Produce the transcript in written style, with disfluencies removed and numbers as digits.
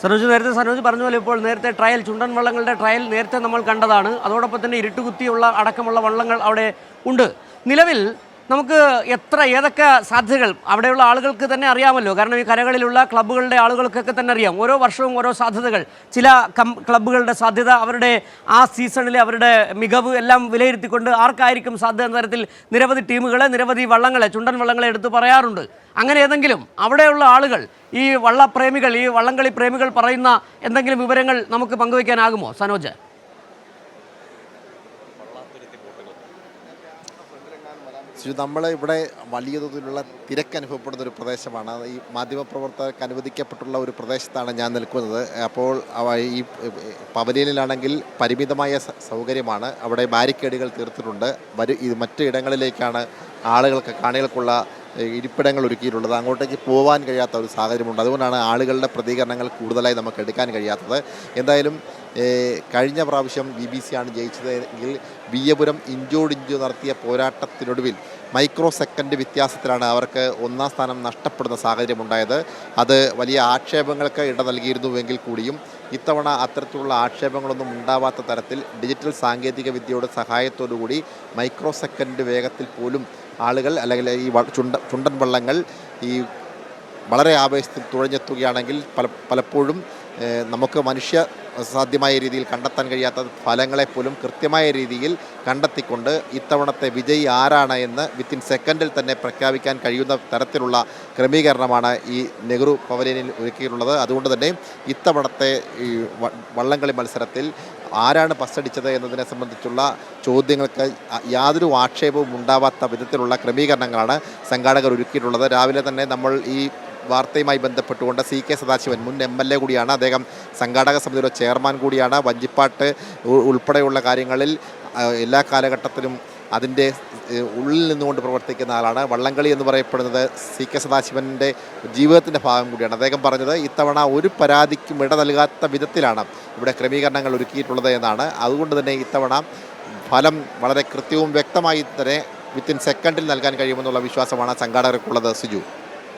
സനോജ് പറഞ്ഞ പോലെ ഇപ്പോൾ നേരത്തെ ട്രയൽ ചുണ്ടൻ വള്ളങ്ങളുടെ ട്രയൽ നേരത്തെ നമ്മൾ കണ്ടതാണ്. അതോടൊപ്പം തന്നെ ഇരുട്ടുകുത്തിയുള്ള അടക്കമുള്ള വള്ളങ്ങൾ അവിടെ ഉണ്ട്. നിലവിൽ നമുക്ക് ഏതൊക്കെ സാധ്യതകൾ അവിടെയുള്ള ആളുകൾക്ക് തന്നെ അറിയാമല്ലോ. കാരണം ഈ കരകളിലുള്ള ക്ലബ്ബുകളുടെ ആളുകൾക്കൊക്കെ തന്നെ അറിയാം. ഓരോ വർഷവും ഓരോ സാധ്യതകൾ. ചില ക്ലബ്ബുകളുടെ സാധ്യത, അവരുടെ ആ സീസണിലെ അവരുടെ മികവ് എല്ലാം വിലയിരുത്തിക്കൊണ്ട് ആർക്കായിരിക്കും സാധ്യത എന്ന തരത്തിൽ നിരവധി ടീമുകളെ, നിരവധി വള്ളങ്ങളെ, ചുണ്ടൻ വള്ളങ്ങളെ എടുത്ത് പറയാറുണ്ട്. അങ്ങനെ ഏതെങ്കിലും അവിടെയുള്ള ആളുകൾ, ഈ വള്ളപ്രേമികൾ, ഈ വള്ളംകളി പ്രേമികൾ പറയുന്ന എന്തെങ്കിലും വിവരങ്ങൾ നമുക്ക് പങ്കുവയ്ക്കാനാകുമോ സനോജ്? നമ്മൾ ഇവിടെ വലിയ തോതിലുള്ള തിരക്ക് അനുഭവപ്പെടുന്ന ഒരു പ്രദേശമാണ്. ഈ മാധ്യമപ്രവർത്തകർക്ക് അനുവദിക്കപ്പെട്ടുള്ള ഒരു പ്രദേശത്താണ് ഞാൻ നിൽക്കുന്നത്. അപ്പോൾ ഈ പവലിയനിലാണെങ്കിൽ പരിമിതമായ സൗകര്യമാണ്. അവിടെ ബാരിക്കേഡുകൾ തീർത്തിട്ടുണ്ട്. മറ്റു ഇടങ്ങളിലേക്കാണ് കാണികൾക്കുള്ള ഇരിപ്പിടങ്ങൾ ഒരുക്കിയിട്ടുള്ളത്. അങ്ങോട്ടേക്ക് പോകാൻ കഴിയാത്ത ഒരു സാഹചര്യമുണ്ട്. അതുകൊണ്ടാണ് ആളുകളുടെ പ്രതികരണങ്ങൾ കൂടുതലായി നമുക്ക് എടുക്കാൻ കഴിയാത്തത്. എന്തായാലും കഴിഞ്ഞ പ്രാവശ്യം BBC ആണ് ജയിച്ചത് എങ്കിൽ വിയ്യപുരം ഇഞ്ചോടിഞ്ചു നടത്തിയ പോരാട്ടത്തിനൊടുവിൽ മൈക്രോ സെക്കൻഡ് വ്യത്യാസത്തിലാണ് അവർക്ക് ഒന്നാം സ്ഥാനം നഷ്ടപ്പെടുന്ന സാഹചര്യമുണ്ടായത്. അത് വലിയ ആക്ഷേപങ്ങൾക്ക് ഇട നൽകിയിരുന്നുവെങ്കിൽ കൂടിയും ഇത്തവണ അത്തരത്തിലുള്ള ആക്ഷേപങ്ങളൊന്നും ഉണ്ടാവാത്ത തരത്തിൽ ഡിജിറ്റൽ സാങ്കേതിക വിദ്യയുടെ സഹായത്തോടുകൂടി മൈക്രോ സെക്കൻഡ് വേഗത്തിൽ പോലും ആളുകൾ, അല്ലെങ്കിൽ ഈ ചുണ്ടൻ വള്ളങ്ങൾ ഈ വളരെ ആവേശത്തിൽ തുഴഞ്ഞെത്തുകയാണെങ്കിൽ പലപ്പോഴും നമുക്ക് മനുഷ്യ സാധ്യമായ രീതിയിൽ കണ്ടെത്താൻ കഴിയാത്ത ഫലങ്ങളെപ്പോലും കൃത്യമായ രീതിയിൽ കണ്ടെത്തിക്കൊണ്ട് ഇത്തവണത്തെ വിജയി ആരാണ് എന്ന് വിത്തിൻ സെക്കൻഡിൽ തന്നെ പ്രഖ്യാപിക്കാൻ കഴിയുന്ന തരത്തിലുള്ള ക്രമീകരണമാണ് ഈ നെഹ്റു പവലിയനിൽ ഒരുക്കിയിട്ടുള്ളത്. അതുകൊണ്ട് തന്നെ ഇത്തവണത്തെ ഈ വള്ളംകളി മത്സരത്തിൽ ആരാണ് ബസ്സടിച്ചത് എന്നതിനെ സംബന്ധിച്ചുള്ള ചോദ്യങ്ങൾക്ക് യാതൊരു ആക്ഷേപവും ഉണ്ടാവാത്ത വിധത്തിലുള്ള ക്രമീകരണങ്ങളാണ് സംഘാടകർ ഒരുക്കിയിട്ടുള്ളത്. രാവിലെ തന്നെ നമ്മൾ ഈ വാർത്തയുമായി ബന്ധപ്പെട്ടുകൊണ്ട് CK സദാശിവൻ, മുൻ MLA കൂടിയാണ്, അദ്ദേഹം സംഘാടക സമിതിയുടെ ചെയർമാൻ കൂടിയാണ്. വഞ്ചിപ്പാട്ട് ഉൾപ്പെടെയുള്ള കാര്യങ്ങളിൽ എല്ലാ കാലഘട്ടത്തിലും അതിൻ്റെ ഉള്ളിൽ നിന്നുകൊണ്ട് പ്രവർത്തിക്കുന്ന ആളാണ്. വള്ളംകളി എന്ന് പറയപ്പെടുന്നത് CK സദാശിവൻ്റെ ജീവിതത്തിൻ്റെ ഭാഗം കൂടിയാണ്. അദ്ദേഹം പറഞ്ഞത് ഇത്തവണ ഒരു പരാതിക്കും ഇട നൽകാത്ത വിധത്തിലാണ് ഇവിടെ ക്രമീകരണങ്ങൾ ഒരുക്കിയിട്ടുള്ളത് എന്നാണ്. അതുകൊണ്ട് തന്നെ ഇത്തവണ ഫലം വളരെ കൃത്യവും വ്യക്തമായി തന്നെ വിത്തിൻ സെക്കൻഡിൽ നൽകാൻ കഴിയുമെന്നുള്ള വിശ്വാസമാണ് സംഘാടകർക്കുള്ളത്. സിജു.